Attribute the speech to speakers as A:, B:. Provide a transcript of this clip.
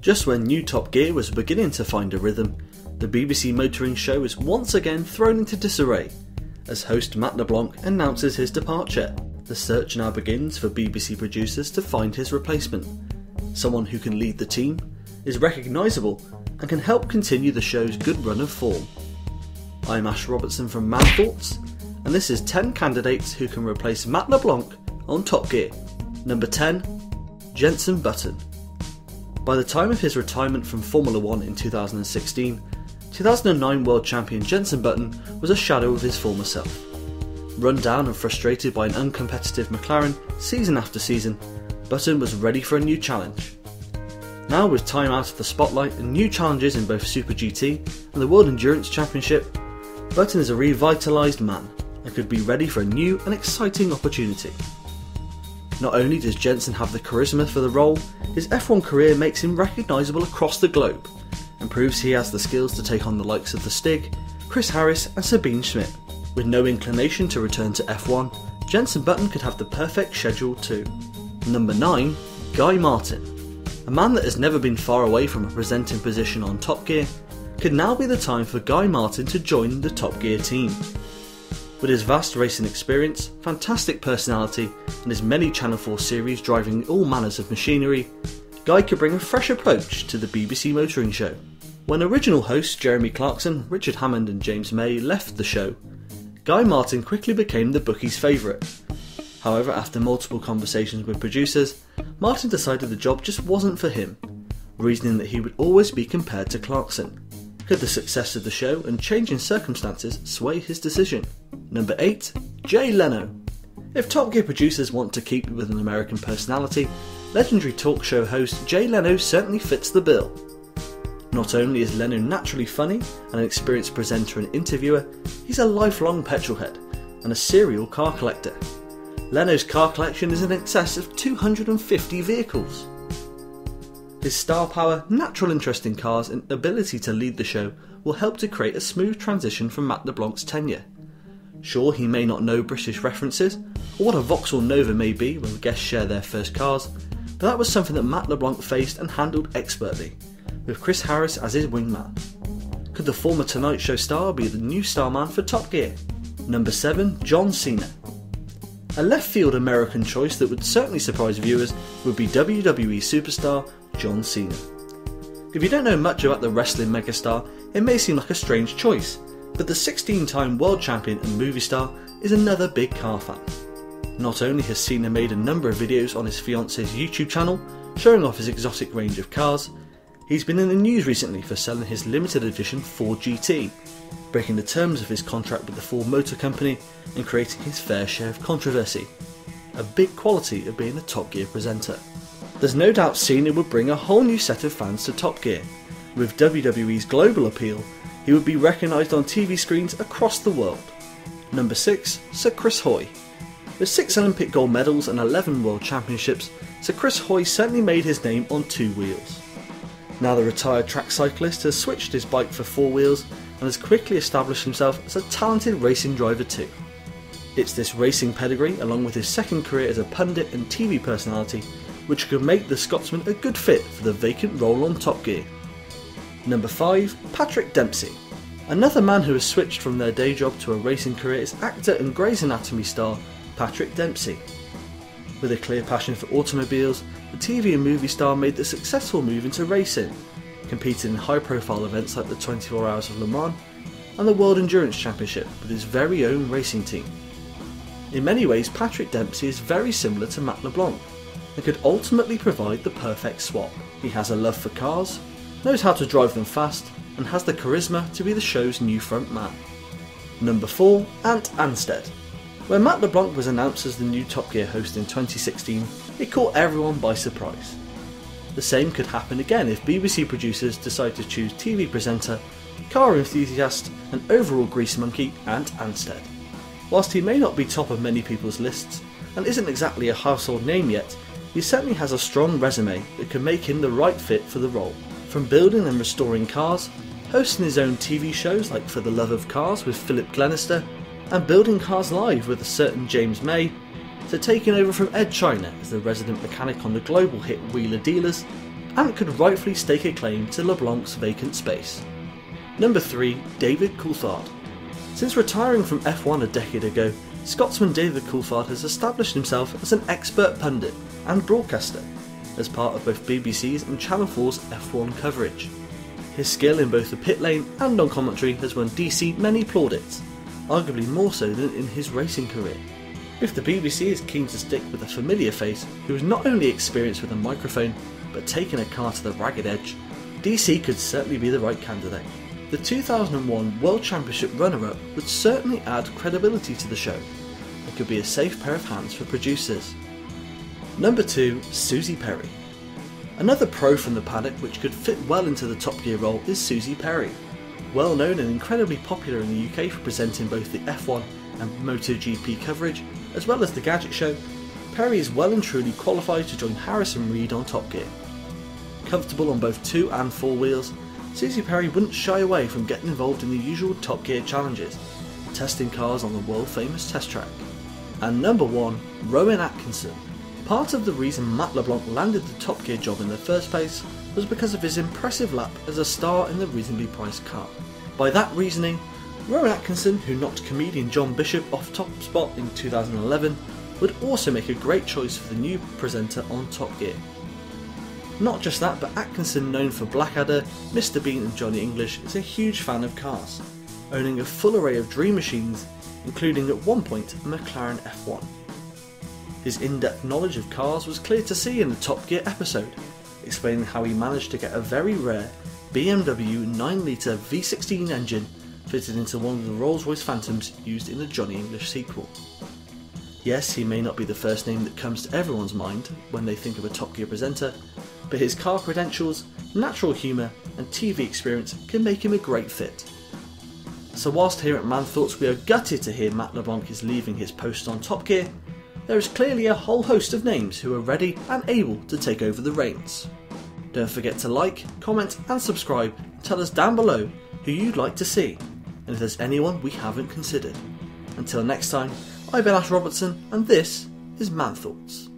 A: Just when new Top Gear was beginning to find a rhythm, the BBC motoring show is once again thrown into disarray as host Matt LeBlanc announces his departure. The search now begins for BBC producers to find his replacement, someone who can lead the team, is recognisable and can help continue the show's good run of form. I'm Ash Robertson from Man Thoughts, and this is 10 candidates who can replace Matt LeBlanc on Top Gear. Number 10, Jenson Button. By the time of his retirement from Formula 1 in 2016, 2009 World Champion Jenson Button was a shadow of his former self. Run down and frustrated by an uncompetitive McLaren season after season, Button was ready for a new challenge. Now with time out of the spotlight and new challenges in both Super GT and the World Endurance Championship, Button is a revitalised man and could be ready for a new and exciting opportunity. Not only does Jenson have the charisma for the role, his F1 career makes him recognisable across the globe and proves he has the skills to take on the likes of the Stig, Chris Harris and Sabine Schmidt. With no inclination to return to F1, Jenson Button could have the perfect schedule too. Number 9, Guy Martin. A man that has never been far away from a presenting position on Top Gear, could now be the time for Guy Martin to join the Top Gear team. With his vast racing experience, fantastic personality and his many Channel 4 series driving all manners of machinery, Guy could bring a fresh approach to the BBC motoring show. When original hosts Jeremy Clarkson, Richard Hammond and James May left the show, Guy Martin quickly became the bookies' favourite. However, after multiple conversations with producers, Martin decided the job just wasn't for him, reasoning that he would always be compared to Clarkson. Could the success of the show and changing circumstances sway his decision? Number 8, Jay Leno. If Top Gear producers want to keep with an American personality, legendary talk show host Jay Leno certainly fits the bill. Not only is Leno naturally funny and an experienced presenter and interviewer, he's a lifelong petrolhead and a serial car collector. Leno's car collection is in excess of 250 vehicles. His star power, natural interest in cars and ability to lead the show will help to create a smooth transition from Matt LeBlanc's tenure. Sure, he may not know British references, or what a Vauxhall Nova may be when guests share their first cars, but that was something that Matt LeBlanc faced and handled expertly, with Chris Harris as his wingman. Could the former Tonight Show star be the new starman for Top Gear? Number 7, John Cena. A left field American choice that would certainly surprise viewers would be WWE superstar John Cena. If you don't know much about the wrestling megastar, it may seem like a strange choice, but the 16-time world champion and movie star is another big car fan. Not only has Cena made a number of videos on his fiance's YouTube channel showing off his exotic range of cars, he's been in the news recently for selling his limited edition Ford GT, breaking the terms of his contract with the Ford Motor Company and creating his fair share of controversy. A big quality of being a Top Gear presenter. There's no doubt Cena would bring a whole new set of fans to Top Gear. With WWE's global appeal, he would be recognised on TV screens across the world. Number 6, Sir Chris Hoy. With 6 Olympic gold medals and 11 World Championships, Sir Chris Hoy certainly made his name on 2 wheels. Now the retired track cyclist has switched his bike for 4 wheels and has quickly established himself as a talented racing driver too. It's this racing pedigree, along with his second career as a pundit and TV personality, which could make the Scotsman a good fit for the vacant role on Top Gear. Number 5, Patrick Dempsey. Another man who has switched from their day job to a racing career is actor and Grey's Anatomy star Patrick Dempsey. With a clear passion for automobiles, the TV and movie star made the successful move into racing, competing in high-profile events like the 24 Hours of Le Mans and the World Endurance Championship with his very own racing team. In many ways, Patrick Dempsey is very similar to Matt LeBlanc and could ultimately provide the perfect swap. He has a love for cars, knows how to drive them fast, and has the charisma to be the show's new front man. Number 4, Anstead. When Matt LeBlanc was announced as the new Top Gear host in 2016, it caught everyone by surprise. The same could happen again if BBC producers decide to choose TV presenter, car enthusiast and overall grease monkey Anstead. Whilst he may not be top of many people's lists and isn't exactly a household name yet, he certainly has a strong resume that could make him the right fit for the role. From building and restoring cars, hosting his own TV shows like For the Love of Cars with Philip Glenister, and building cars live with a certain James May, to taking over from Ed China as the resident mechanic on the global hit Wheeler Dealers, and could rightfully stake a claim to LeBlanc's vacant space. Number 3. David Coulthard. Since retiring from F1 a decade ago, Scotsman David Coulthard has established himself as an expert pundit and broadcaster, as part of both BBC's and Channel 4's F1 coverage. His skill in both the pit lane and on commentary has won DC many plaudits, arguably more so than in his racing career. If the BBC is keen to stick with a familiar face who is not only experienced with a microphone but taken a car to the ragged edge, DC could certainly be the right candidate. The 2001 World Championship runner-up would certainly add credibility to the show. It could be a safe pair of hands for producers. Number 2. Suzi Perry. Another pro from the paddock which could fit well into the Top Gear role is Suzi Perry. Well known and incredibly popular in the UK for presenting both the F1 and MotoGP coverage, as well as the Gadget Show, Perry is well and truly qualified to join Harrison Reed on Top Gear. Comfortable on both 2 and 4 wheels, Suzi Perry wouldn't shy away from getting involved in the usual Top Gear challenges, testing cars on the world famous test track. And number 1, Rowan Atkinson. Part of the reason Matt LeBlanc landed the Top Gear job in the first place was because of his impressive lap as a star in the reasonably priced car. By that reasoning, Rowan Atkinson, who knocked comedian John Bishop off top spot in 2011, would also make a great choice for the new presenter on Top Gear. Not just that, but Atkinson, known for Blackadder, Mr Bean and Johnny English, is a huge fan of cars, owning a full array of dream machines, including at one point a McLaren F1. His in-depth knowledge of cars was clear to see in the Top Gear episode, explaining how he managed to get a very rare BMW 9-litre V16 engine fitted into one of the Rolls-Royce Phantoms used in the Johnny English sequel. Yes, he may not be the first name that comes to everyone's mind when they think of a Top Gear presenter, but his car credentials, natural humour and TV experience can make him a great fit. So whilst here at Man Thoughts we are gutted to hear Matt LeBlanc is leaving his post on Top Gear, there is clearly a whole host of names who are ready and able to take over the reins. Don't forget to like, comment and subscribe and tell us down below who you'd like to see, and if there's anyone we haven't considered. Until next time, I've been Ash Robertson and this is Man Thoughts.